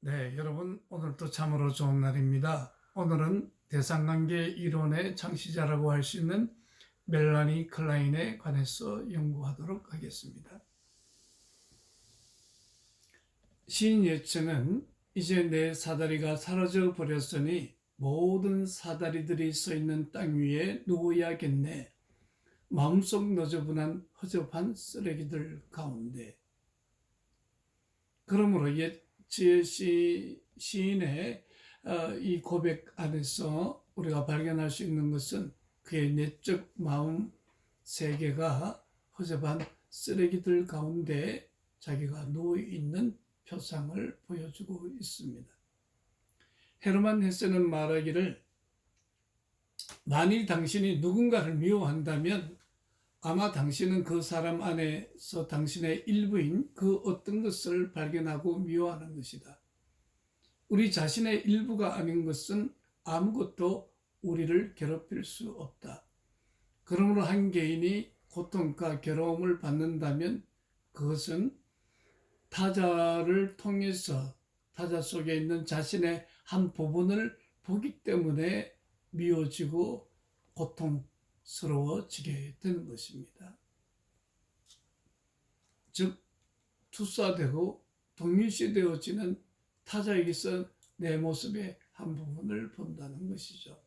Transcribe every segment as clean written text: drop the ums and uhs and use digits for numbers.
네, 여러분 오늘도 참으로 좋은 날입니다. 오늘은 대상관계 이론의 창시자라고 할 수 있는 멜라니 클라인에 관해서 연구하도록 하겠습니다. 시인 예츠는 이제 내 사다리가 사라져 버렸으니 모든 사다리들이 서 있는 땅 위에 누워야겠네. 마음속 너저분한 허접한 쓰레기들 가운데. 그러므로 예츠의 시인의 이 고백 안에서 우리가 발견할 수 있는 것은 그의 내적 마음 세계가 허접한 쓰레기들 가운데 자기가 누워있는 표상을 보여주고 있습니다. 헤르만 헤세는 말하기를 만일 당신이 누군가를 미워한다면 아마 당신은 그 사람 안에서 당신의 일부인 그 어떤 것을 발견하고 미워하는 것이다. 우리 자신의 일부가 아닌 것은 아무것도 우리를 괴롭힐 수 없다. 그러므로 한 개인이 고통과 괴로움을 받는다면 그것은 타자를 통해서 타자 속에 있는 자신의 한 부분을 보기 때문에 미워지고 고통스러워지게 되는 것입니다. 즉 투사되고 동일시되어지는 타자에게서 내 모습의 한 부분을 본다는 것이죠.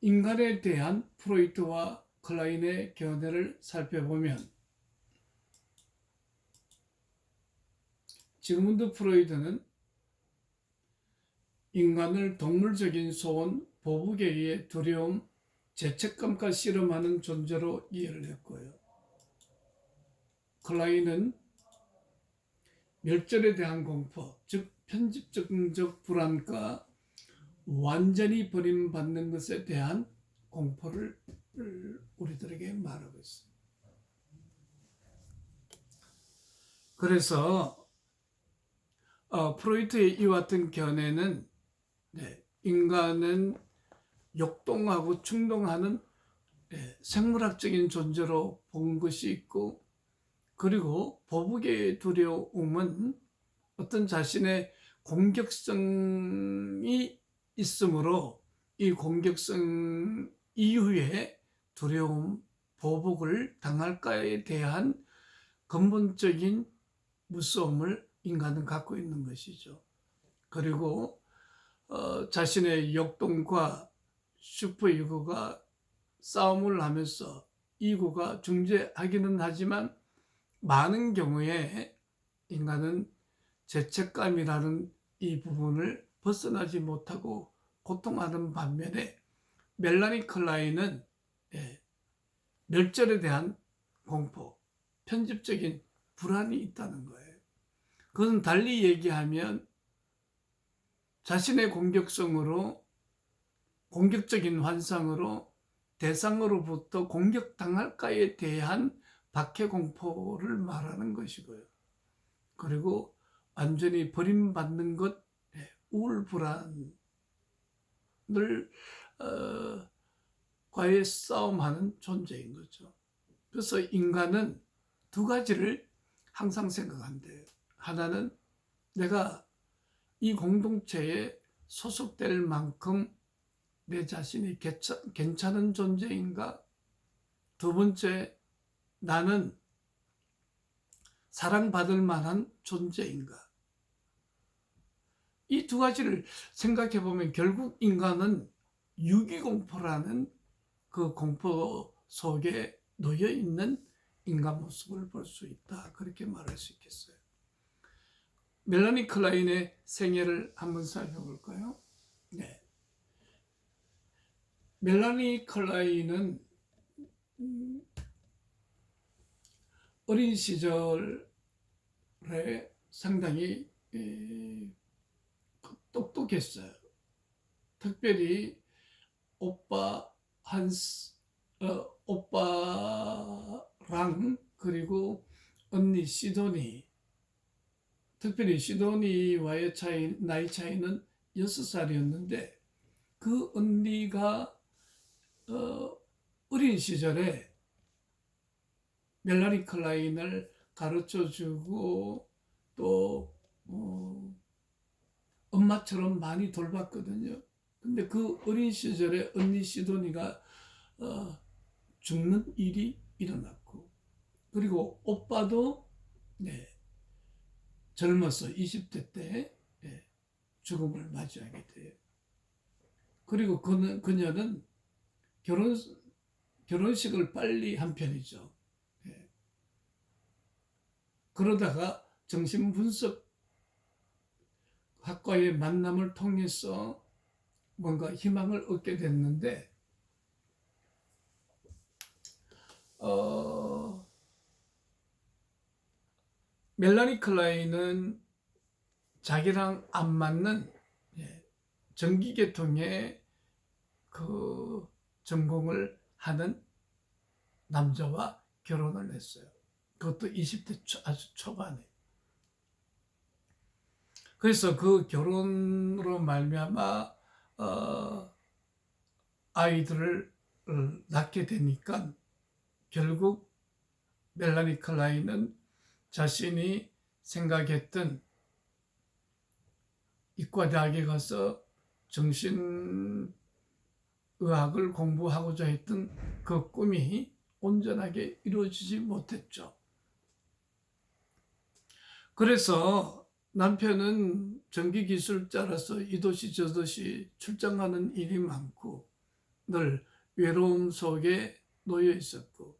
인간에 대한 프로이트와 클라인의 견해를 살펴보면 지그문드 프로이드는 인간을 동물적인 소원, 보복의 두려움, 죄책감과 씨름하는 존재로 이해를 했고요. 클라인은 멸절에 대한 공포, 즉 편집적 불안과 완전히 버림받는 것에 대한 공포를 우리들에게 말하고 있습니다. 그래서 프로이트의 이와 같은 견해는 인간은 역동하고 충동하는 생물학적인 존재로 본 것이 있고, 그리고 보복의 두려움은 어떤 자신의 공격성이 있으므로 이 공격성 이후에 두려움, 보복을 당할까에 대한 근본적인 무서움을 인간은 갖고 있는 것이죠. 그리고 자신의 역동과 슈퍼이고가 싸움을 하면서 이고가 중재하기는 하지만 많은 경우에 인간은 죄책감이라는 이 부분을 벗어나지 못하고 고통하는 반면에 멜라니 클라인은 멸절에 대한 공포, 편집적인 불안이 있다는 거예요. 그것은 달리 얘기하면 자신의 공격적인 환상으로 대상으로부터 공격당할까에 대한 박해공포를 말하는 것이고요. 그리고 완전히 버림받는 것, 우울불안을 과의 싸움하는 존재인 거죠. 그래서 인간은 두 가지를 항상 생각한대요. 하나는 내가 이 공동체에 소속될 만큼 내 자신이 괜찮은 존재인가? 두 번째, 나는 사랑받을 만한 존재인가? 이 두 가지를 생각해 보면 결국 인간은 유기공포라는 그 공포 속에 놓여 있는 인간 모습을 볼 수 있다. 그렇게 말할 수 있겠어요. 멜라니 클라인의 생애를 한번 살펴볼까요? 네. 멜라니 클라인은 어린 시절에 상당히 똑똑했어요. 특별히 오빠랑 그리고 언니 시도니, 특별히 시도니와의 나이 차이는 6살이었는데 그 언니가 어린 시절에 멜라니 클라인을 가르쳐주고 또 엄마처럼 많이 돌봤거든요. 근데 그 어린 시절에 언니 시도니가 죽는 일이 일어났고, 그리고 오빠도 젊어서 20대 때 죽음을 맞이하게 돼요. 그리고 그녀는 결혼식을 빨리 한 편이죠. 그러다가 정신분석학과의 만남을 통해서 뭔가 희망을 얻게 됐는데, 멜라니 클라인은 자기랑 안 맞는 전기계통의 그 전공을 하는 남자와 결혼을 했어요. 그것도 20대 아주 초반에. 그래서 그 결혼으로 말미암아 아이들을 낳게 되니까 결국 멜라니 클라인은 자신이 생각했던 이과대학에 가서 정신의학을 공부하고자 했던 그 꿈이 온전하게 이루어지지 못했죠. 그래서 남편은 전기기술자라서 이 도시 저 도시 출장하는 일이 많고 늘 외로움 속에 놓여 있었고,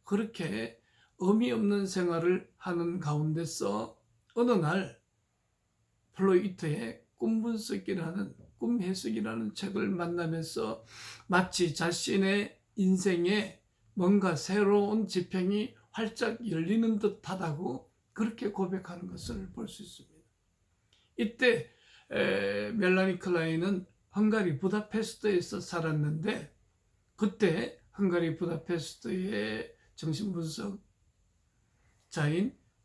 그렇게 의미 없는 생활을 하는 가운데서 어느 날 플로이트의 꿈분석이라는 꿈 해석이라는 책을 만나면서 마치 자신의 인생에 뭔가 새로운 지평이 활짝 열리는 듯하다고 그렇게 고백하는 것을 볼 수 있습니다. 이때 멜라니 클라인은 헝가리 부다페스트에서 살았는데, 그때 헝가리 부다페스트의 정신분석자인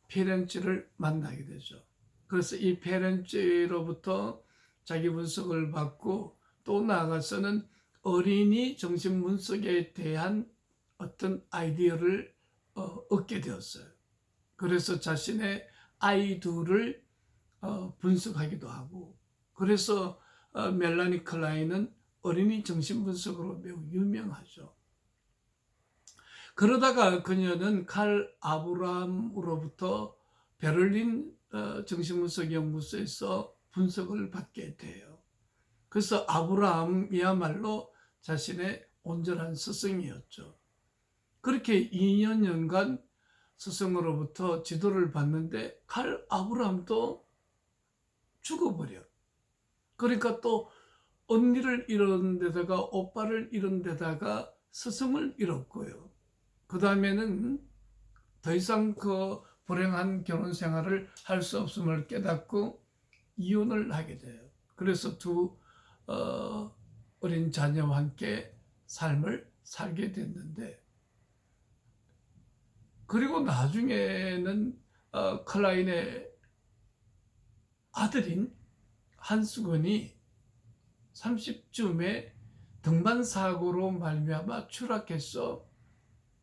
페렌치를 만나게 되죠. 그래서 이 페렌치로부터 자기 분석을 받고, 또 나아가서는 어린이 정신분석에 대한 어떤 아이디어를 얻게 되었어요. 그래서 자신의 아이 둘을 분석하기도 하고, 그래서 멜라니 클라인은 어린이 정신분석으로 매우 유명하죠. 그러다가 그녀는 칼 아브라함으로부터 베를린 정신분석 연구소에서 분석을 받게 돼요. 그래서 아브라함이야말로 자신의 온전한 스승이었죠. 그렇게 2년간 스승으로부터 지도를 받는데 칼 아브라함도 죽어버려. 그러니까 또 언니를 잃은 데다가 오빠를 잃은 데다가 스승을 잃었고요. 그 다음에는 더 이상 그 불행한 결혼 생활을 할 수 없음을 깨닫고 이혼을 하게 돼요. 그래서 두 어린 자녀와 함께 삶을 살게 됐는데, 그리고 나중에는 클라인의 아들인 한수건이 30쯤에 등반사고로 말미암아 추락해서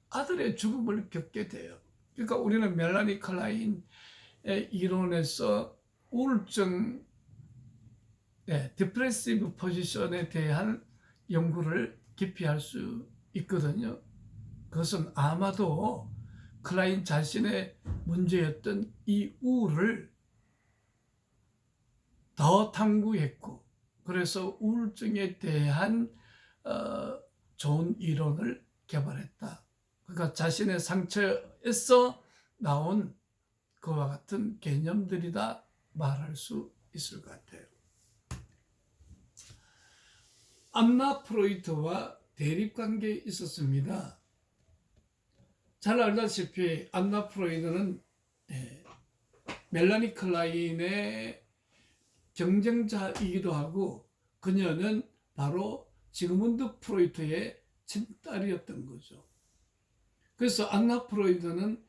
아들의 죽음을 겪게 돼요. 그러니까 우리는 멜라니 클라인의 이론에서 우울증, 디프레시브 포지션에 대한 연구를 깊이 할 수 있거든요. 그것은 아마도 클라인 자신의 문제였던 이 우울을 더 탐구했고, 그래서 우울증에 대한 좋은 이론을 개발했다. 그러니까 자신의 상처에서 나온 그와 같은 개념들이다 말할 수 있을 것 같아요. 안나 프로이트와 대립관계에 있었습니다. 잘 알다시피 안나 프로이트는 멜라니 클라인의 경쟁자이기도 하고, 그녀는 바로 지그문드 프로이트의 친딸이었던 거죠. 그래서 안나 프로이트는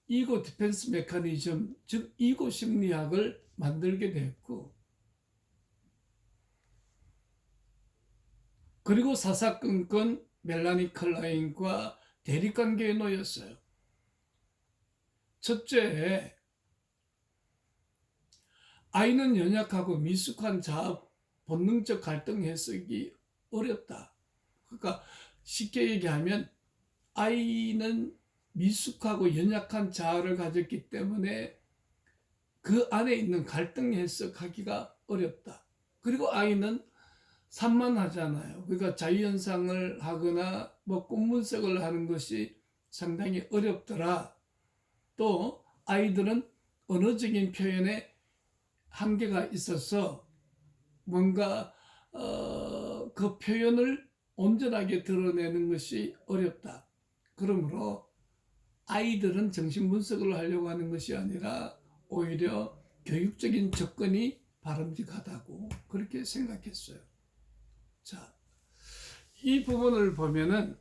이고 디펜스 메커니즘, 즉 이고 심리학을 만들게 됐고, 그리고 사사건건 멜라니 클라인과 대립관계에 놓였어요. 첫째, 아이는 연약하고 미숙한 자아 본능적 갈등 해석이 어렵다. 그러니까 쉽게 얘기하면 아이는 미숙하고 연약한 자아를 가졌기 때문에 그 안에 있는 갈등 해석하기가 어렵다. 그리고 아이는 산만하잖아요. 그러니까 자유현상을 하거나 뭐 꿈분석을 하는 것이 상당히 어렵더라. 또 아이들은 언어적인 표현에 한계가 있어서 뭔가 그 표현을 온전하게 드러내는 것이 어렵다. 그러므로 아이들은 정신분석을 하려고 하는 것이 아니라 오히려 교육적인 접근이 바람직하다고 그렇게 생각했어요. 자, 이 부분을 보면은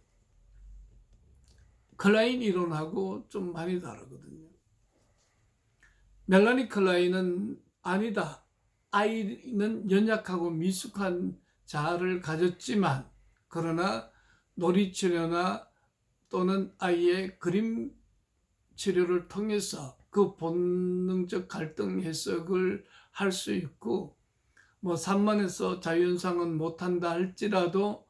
클라인 이론하고 좀 많이 다르거든요. 멜라니 클라인은 아니다. 아이는 연약하고 미숙한 자아를 가졌지만 그러나 놀이치료나 또는 아이의 그림 치료를 통해서 그 본능적 갈등 해석을 할 수 있고 뭐 산만해서 자유현상은 못한다 할지라도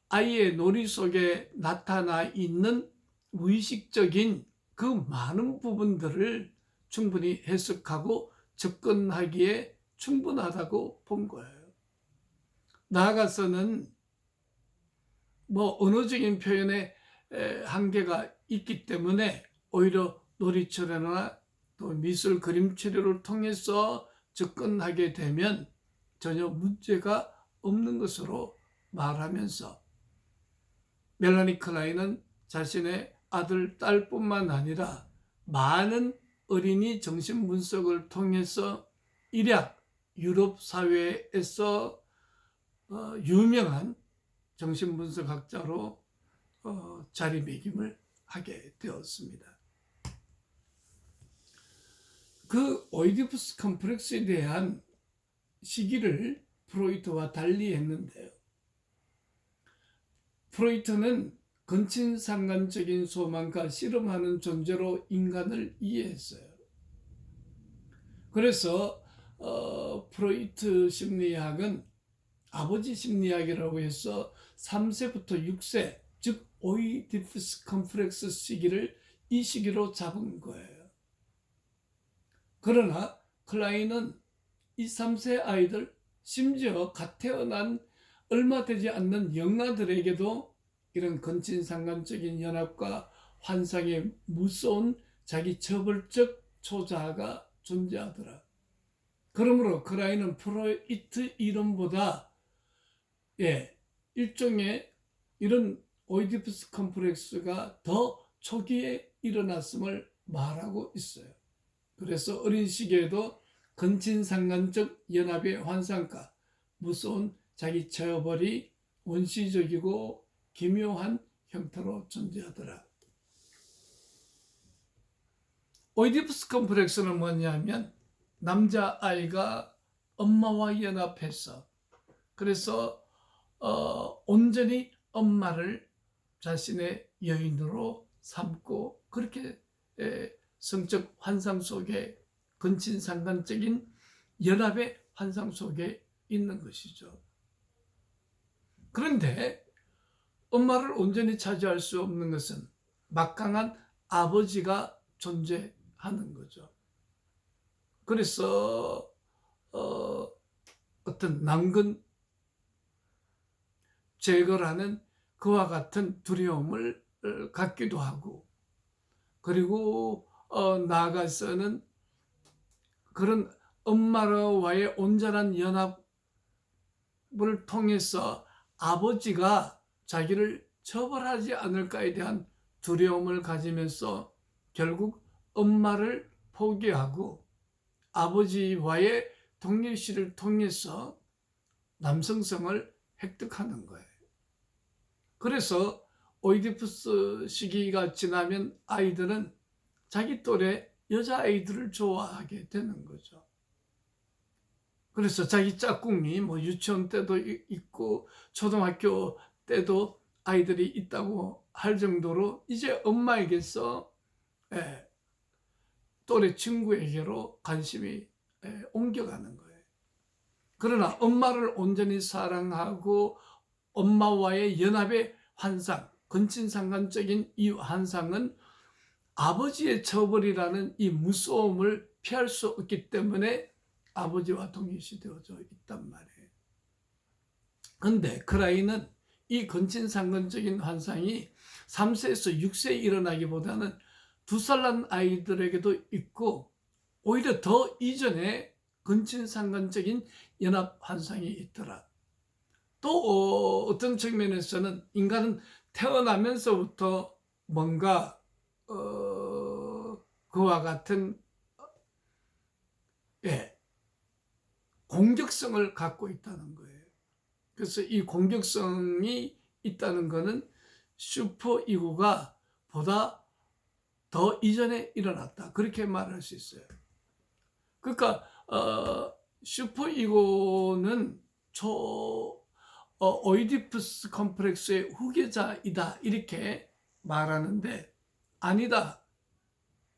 아이의 놀이 속에 나타나 있는 무의식적인 그 많은 부분들을 충분히 해석하고 접근하기에 충분하다고 본 거예요. 나아가서는 뭐 언어적인 표현에 한계가 있기 때문에 오히려 놀이치료나 또 미술 그림 치료를 통해서 접근하게 되면 전혀 문제가 없는 것으로 말하면서 멜라니 클라인은 자신의 아들, 딸뿐만 아니라 많은 어린이 정신분석을 통해서 일약 유럽 사회에서 유명한 정신분석학자로 자리매김을 하게 되었습니다. 그 오이디푸스 컴플렉스에 대한 시기를 프로이트와 달리 했는데요. 프로이트는 근친상간적인 소망과 씨름하는 존재로 인간을 이해했어요. 그래서 프로이트 심리학은 아버지 심리학이라고 해서 3세부터 6세, 즉 오이디푸스 컴플렉스 시기를 이 시기로 잡은 거예요. 그러나 클라인은 이 3세 아이들, 심지어 갓 태어난 얼마 되지 않는 영아들에게도 이런 근친상간적인 연합과 환상의 무서운 자기 처벌적 초자아가 존재하더라. 그러므로 클라인은 프로이트 이론보다 일종의 이런 오이디푸스 컴플렉스가 더 초기에 일어났음을 말하고 있어요. 그래서 어린 시기에도 근친상간적 연합의 환상과 무서운 자기 처벌이 원시적이고 기묘한 형태로 존재하더라. 오이디푸스 컴플렉스는 뭐냐면 남자아이가 엄마와 연합해서 그래서 온전히 엄마를 자신의 여인으로 삼고 그렇게 성적 환상 속에 근친상간적인 연합의 환상 속에 있는 것이죠. 그런데 엄마를 온전히 차지할 수 없는 것은 막강한 아버지가 존재하는 거죠. 그래서 어떤 난근 제거라는 그와 같은 두려움을 갖기도 하고 그리고 나아가서는 그런 엄마와의 온전한 연합을 통해서 아버지가 자기를 처벌하지 않을까에 대한 두려움을 가지면서 결국 엄마를 포기하고 아버지와의 동일시를 통해서 남성성을 획득하는 거예요. 그래서 오이디푸스 시기가 지나면 아이들은 자기 또래 여자아이들을 좋아하게 되는 거죠. 그래서 자기 짝꿍이 뭐 유치원 때도 있고 초등학교 때도 아이들이 있다고 할 정도로 이제 엄마에게서 또래 친구에게로 관심이 옮겨가는 거예요. 그러나 엄마를 온전히 사랑하고 엄마와의 연합의 환상, 근친상간적인 이 환상은 아버지의 처벌이라는 이 무서움을 피할 수 없기 때문에 아버지와 동일시되어져 있단 말이에요. 근데 클라인은 이 근친상간적인 환상이 3세에서 6세에 일어나기보다는 2살 난 아이들에게도 있고 오히려 더 이전에 근친상간적인 연합 환상이 있더라. 또 어떤 측면에서는 인간은 태어나면서부터 뭔가 그와 같은 공격성을 갖고 있다는 거예요. 그래서 이 공격성이 있다는 것은 슈퍼이고가 보다 더 이전에 일어났다. 그렇게 말할 수 있어요. 그러니까 슈퍼이고는 오이디푸스 컴플렉스의 후계자이다 이렇게 말하는데 아니다.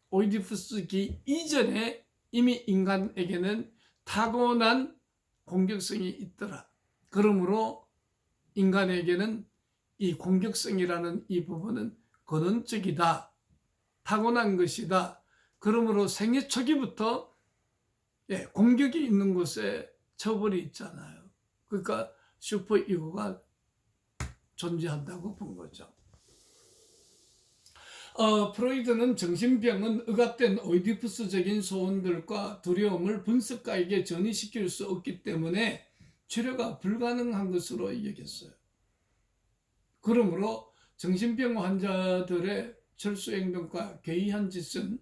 오이디푸스기 이전에 이미 인간에게는 타고난 공격성이 있더라. 그러므로 인간에게는 이 공격성이라는 이 부분은 근원적이다. 타고난 것이다. 그러므로 생애 초기부터 공격이 있는 곳에 처벌이 있잖아요. 그러니까 슈퍼이고가 존재한다고 본 거죠. 프로이드는 정신병은 억압된 오이디푸스적인 소원들과 두려움을 분석가에게 전이시킬 수 없기 때문에 치료가 불가능한 것으로 여겼어요. 그러므로 정신병 환자들의 철수행동과 괴이한 짓은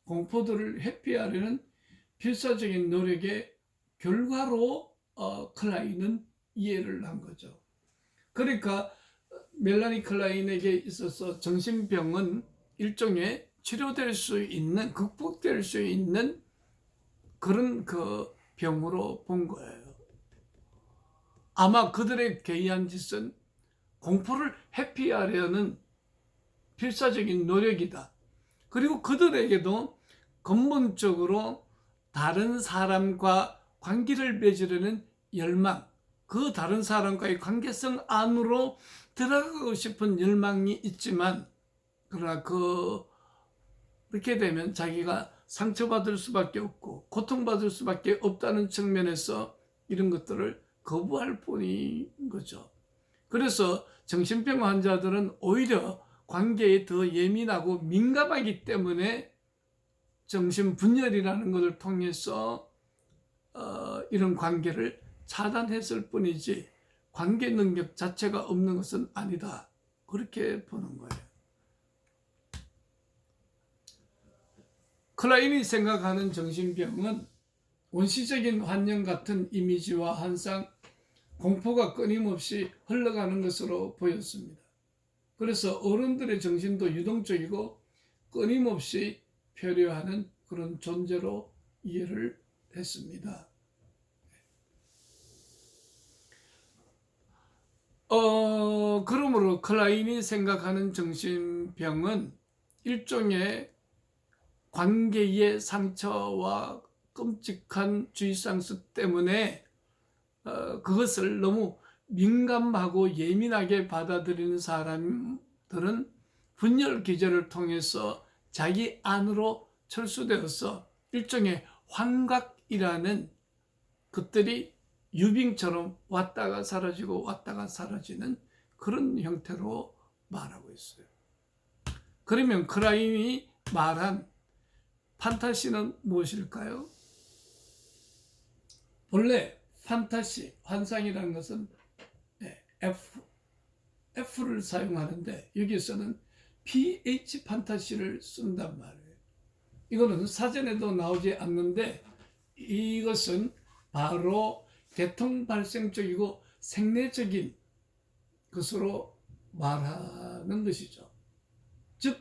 공포들을 회피하려는 필사적인 노력의 결과로 클라인은 이해를 한 거죠. 그러니까 멜라니 클라인에게 있어서 정신병은 일종의 치료될 수 있는, 극복될 수 있는 그런 그 병으로 본 거예요. 아마 그들의 괴이한 짓은 공포를 회피하려는 필사적인 노력이다. 그리고 그들에게도 근본적으로 다른 사람과 관계를 맺으려는 열망, 그 다른 사람과의 관계성 안으로 들어가고 싶은 열망이 있지만 그러나 그렇게 되면 자기가 상처받을 수밖에 없고 고통받을 수밖에 없다는 측면에서 이런 것들을 거부할 뿐인 거죠. 그래서 정신병 환자들은 오히려 관계에 더 예민하고 민감하기 때문에 정신분열이라는 것을 통해서 이런 관계를 차단했을 뿐이지 관계 능력 자체가 없는 것은 아니다. 그렇게 보는 거예요. 클라인이 생각하는 정신병은 원시적인 환영 같은 이미지와 환상, 공포가 끊임없이 흘러가는 것으로 보였습니다. 그래서 어른들의 정신도 유동적이고 끊임없이 표류하는 그런 존재로 이해를 했습니다. 그러므로 클라인이 생각하는 정신병은 일종의 관계의 상처와 끔찍한 주의상수 때문에 그것을 너무 민감하고 예민하게 받아들이는 사람들은 분열 기제를 통해서 자기 안으로 철수되어서 일종의 환각이라는 것들이 유빙처럼 왔다가 사라지고 왔다가 사라지는 그런 형태로 말하고 있어요. 그러면 클라인이 말한 판타시는 무엇일까요? 본래 판타시, 환상이라는 것은 F를 사용하는데 여기서는 PH 판타시를 쓴단 말이에요. 이거는 사전에도 나오지 않는데 이것은 바로 개통 발생적이고 생리적인 것으로 말하는 것이죠. 즉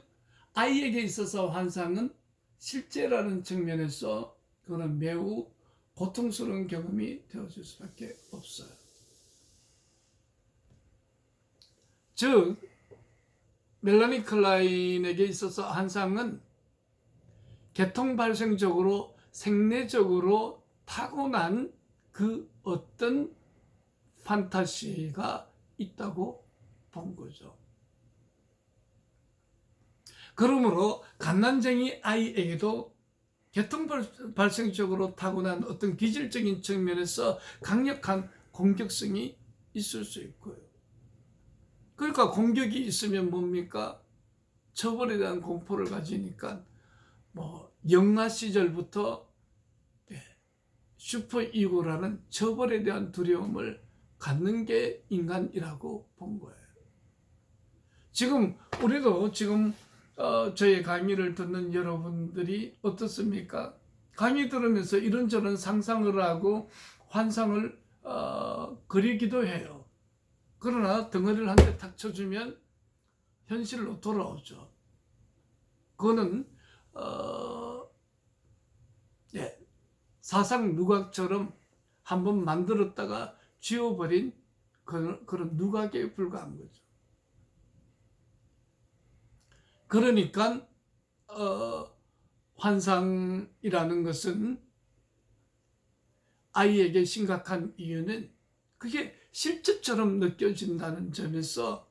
아이에게 있어서 환상은 실제라는 측면에서 그거는 매우 고통스러운 경험이 되어질 수밖에 없어요. 즉 멜라니 클라인에게 있어서 환상은 개통 발생적으로 생리적으로 타고난 그 어떤 판타시가 있다고 본 거죠. 그러므로 갓난쟁이 아이에게도 계통발생적으로 타고난 어떤 기질적인 측면에서 강력한 공격성이 있을 수 있고요. 그러니까 공격이 있으면 뭡니까? 처벌에 대한 공포를 가지니까 영아 시절부터 슈퍼이고라는 처벌에 대한 두려움을 갖는 게 인간이라고 본 거예요. 지금 우리도 저희 강의를 듣는 여러분들이 어떻습니까? 강의 들으면서 이런저런 상상을 하고 환상을 그리기도 해요. 그러나 덩어리를 한 대 탁 쳐주면 현실로 돌아오죠. 그거는 사상 누각처럼 한번 만들었다가 지워버린 그런 누각에 불과한 거죠. 그러니까 환상이라는 것은 아이에게 심각한 이유는 그게 실제처럼 느껴진다는 점에서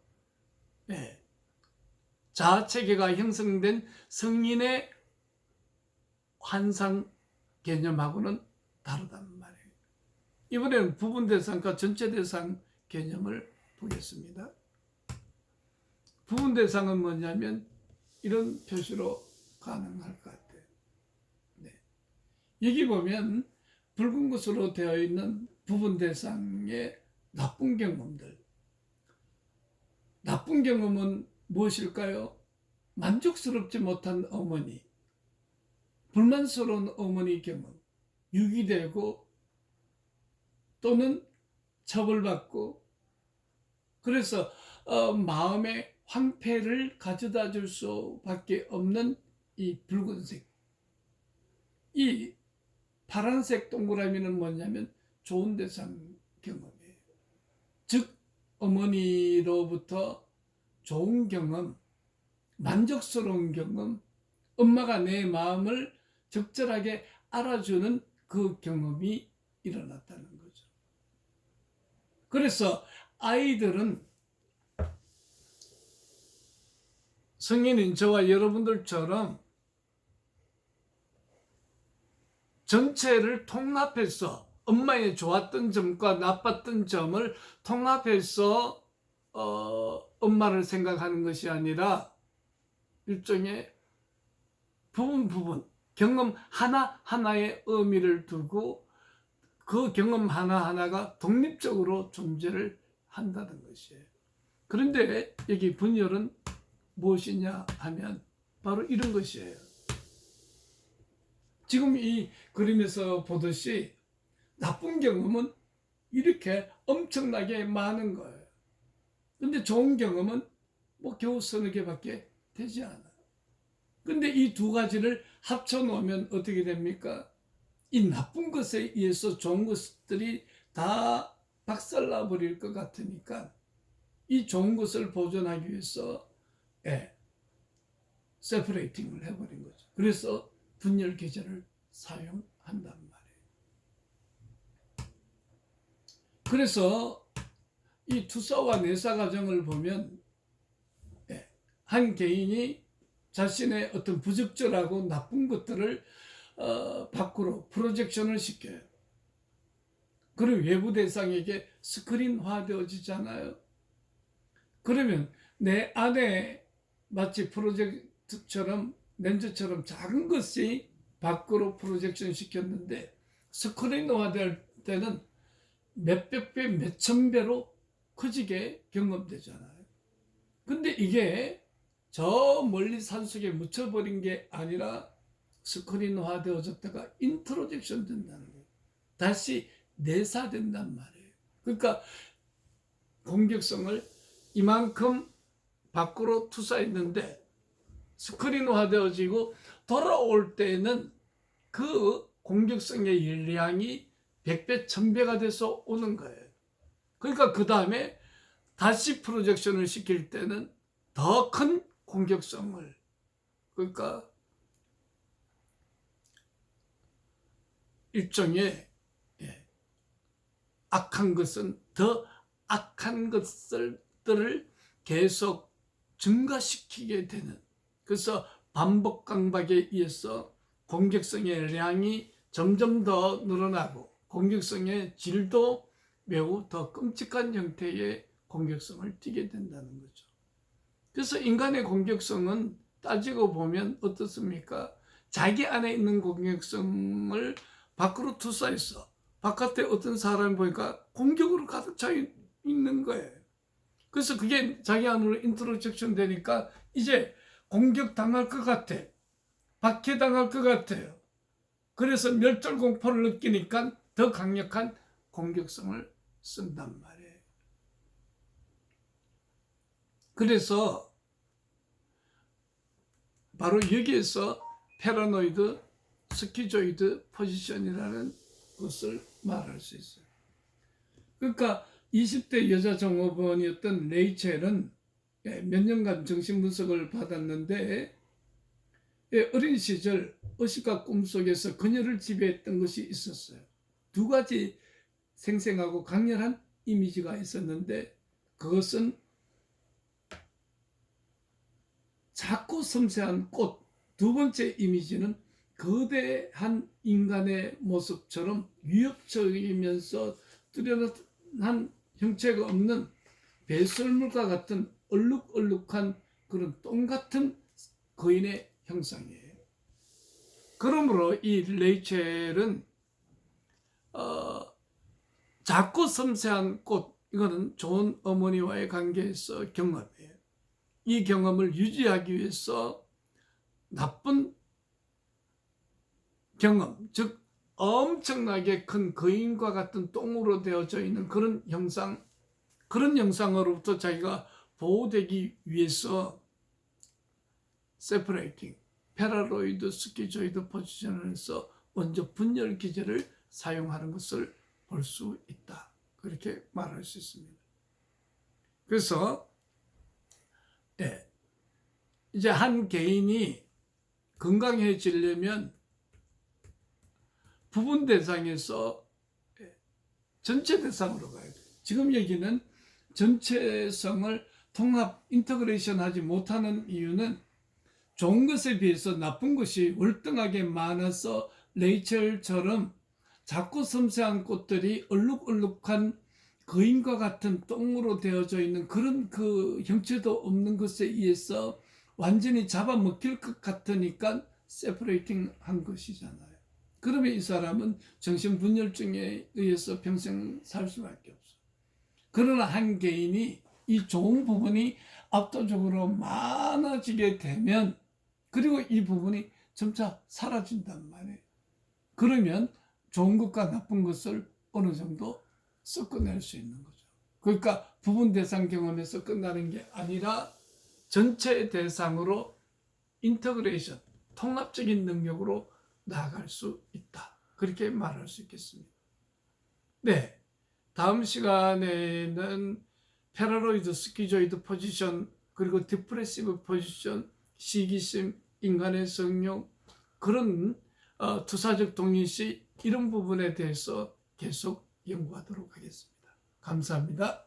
자아체계가 형성된 성인의 환상 개념하고는 다르단 말이에요. 이번에는 부분 대상과 전체 대상 개념을 보겠습니다. 부분 대상은 뭐냐면 이런 표시로 가능할 것 같아요. 여기 보면 붉은 것으로 되어 있는 부분 대상의 나쁜 경험들. 나쁜 경험은 무엇일까요? 만족스럽지 못한 어머니, 불만스러운 어머니 경험, 유기되고 또는 처벌받고, 그래서 마음의 황폐를 가져다 줄 수밖에 없는 이 붉은색, 이 파란색 동그라미는 뭐냐면 좋은 대상 경험이에요. 즉 어머니로부터 좋은 경험, 만족스러운 경험, 엄마가 내 마음을 적절하게 알아주는 그 경험이 일어났다는 거죠. 그래서 아이들은 성인인 저와 여러분들처럼 전체를 통합해서 엄마의 좋았던 점과 나빴던 점을 통합해서 엄마를 생각하는 것이 아니라 일종의 부분 경험 하나하나의 의미를 두고 그 경험 하나하나가 독립적으로 존재를 한다는 것이에요. 그런데 여기 분열은 무엇이냐 하면 바로 이런 것이에요. 지금 이 그림에서 보듯이 나쁜 경험은 이렇게 엄청나게 많은 거예요. 근데 좋은 경험은 겨우 서너 개밖에 되지 않아. 근데 이 두 가지를 합쳐 놓으면 어떻게 됩니까? 이 나쁜 것에 의해서 좋은 것들이 다 박살나 버릴 것 같으니까 이 좋은 것을 보존하기 위해서 세퍼레이팅을 해버린 거죠. 그래서 분열 계제를 사용한단 말이에요. 그래서 이 투사와 내사 과정을 보면 한 개인이 자신의 어떤 부적절하고 나쁜 것들을 밖으로 프로젝션을 시켜요. 그리고 외부 대상에게 스크린화되어지잖아요. 그러면 내 안에 마치 프로젝트처럼 렌즈처럼 작은 것이 밖으로 프로젝션 시켰는데 스크린화될 때는 몇백 배, 몇천 배로 커지게 경험되잖아요. 근데 이게 저 멀리 산속에 묻혀버린 게 아니라 스크린화되어졌다가 인트로젝션 된다는 거예요. 다시 내사된단 말이에요. 그러니까 공격성을 이만큼 밖으로 투사했는데 스크린화되어지고 돌아올 때는 그 공격성의 열량이 100배, 1000배가 돼서 오는 거예요. 그러니까 그 다음에 다시 프로젝션을 시킬 때는 더 큰 공격성을, 그러니까 일종의 악한 것은 더 악한 것들을 계속 증가시키게 되는, 그래서 반복 강박에 의해서 공격성의 량이 점점 더 늘어나고 공격성의 질도 매우 더 끔찍한 형태의 공격성을 띠게 된다는 거죠. 그래서 인간의 공격성은 따지고 보면 어떻습니까? 자기 안에 있는 공격성을 밖으로 투사해서 바깥에 어떤 사람이 보니까 공격으로 가득 차 있는 거예요. 그래서 그게 자기 안으로 인트로젝션 되니까 이제 공격당할 것 같아. 박해당할 것 같아요. 그래서 멸절공포를 느끼니까 더 강력한 공격성을 쓴단 말이에요. 그래서 바로 여기에서 패러노이드 스키조이드 포지션이라는 것을 말할 수 있어요. 그러니까 20대 여자 종업원이었던 레이첼은 몇 년간 정신분석을 받았는데 어린 시절 의식과 꿈속에서 그녀를 지배했던 것이 있었어요. 두 가지 생생하고 강렬한 이미지가 있었는데 그것은 작고 섬세한 꽃, 두 번째 이미지는 거대한 인간의 모습처럼 위협적이면서 뚜렷한 형체가 없는 배설물과 같은 얼룩얼룩한 그런 똥 같은 거인의 형상이에요. 그러므로 이 레이첼은 작고 섬세한 꽃, 이거는 좋은 어머니와의 관계에서 경험이에요. 이 경험을 유지하기 위해서 나쁜 경험, 즉 엄청나게 큰 거인과 같은 똥으로 되어져 있는 그런 형상, 그런 형상으로부터 자기가 보호되기 위해서 세퍼레이팅, 패러노이드 스키조이드 포지션을 해서 먼저 분열 기제를 사용하는 것을 볼 수 있다. 그렇게 말할 수 있습니다. 그래서 이제 한 개인이 건강해지려면 부분 대상에서 전체 대상으로 가야 돼요. 지금 얘기는 전체성을 통합, 인터그레이션 하지 못하는 이유는 좋은 것에 비해서 나쁜 것이 월등하게 많아서 레이첼처럼 작고 섬세한 꽃들이 얼룩얼룩한 거인과 같은 똥으로 되어져 있는 그런 그 형체도 없는 것에 의해서 완전히 잡아먹힐 것 같으니까 세퍼레이팅 한 것이잖아요. 그러면 이 사람은 정신분열증에 의해서 평생 살 수밖에 없어요. 그러나 한 개인이 이 좋은 부분이 압도적으로 많아지게 되면, 그리고 이 부분이 점차 사라진단 말이에요. 그러면 좋은 것과 나쁜 것을 어느 정도 섞어낼 수 있는 거죠. 그러니까 부분 대상 경험에서 끝나는 게 아니라 전체 대상으로 인터그레이션, 통합적인 능력으로 나아갈 수 있다. 그렇게 말할 수 있겠습니다. 네, 다음 시간에는 패러노이드 스키조이드 포지션, 그리고 디프레시브 포지션, 시기심, 인간의 성욕, 그런 투사적 동의시, 이런 부분에 대해서 계속 연구하도록 하겠습니다. 감사합니다.